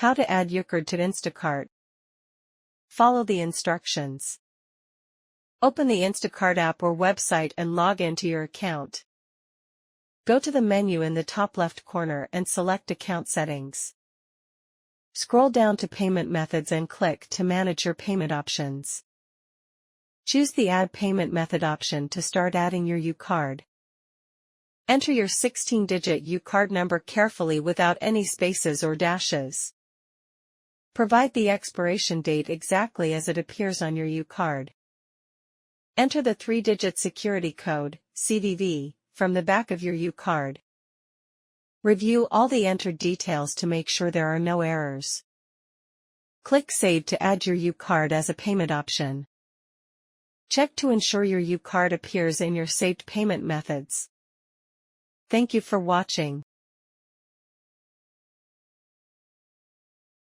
How to add Ucard to Instacart. Follow the instructions. Open the Instacart app or website and log into your account. Go to the menu in the top left corner and select Account Settings. Scroll down to Payment Methods and click to manage your payment options. Choose the Add Payment Method option to start adding your Ucard. Enter your 16-digit Ucard number carefully without any spaces or dashes. Provide the expiration date exactly as it appears on your Ucard. Enter the 3-digit security code, CVV, from the back of your Ucard. Review all the entered details to make sure there are no errors. Click Save to add your Ucard as a payment option. Check to ensure your Ucard appears in your saved payment methods. Thank you for watching.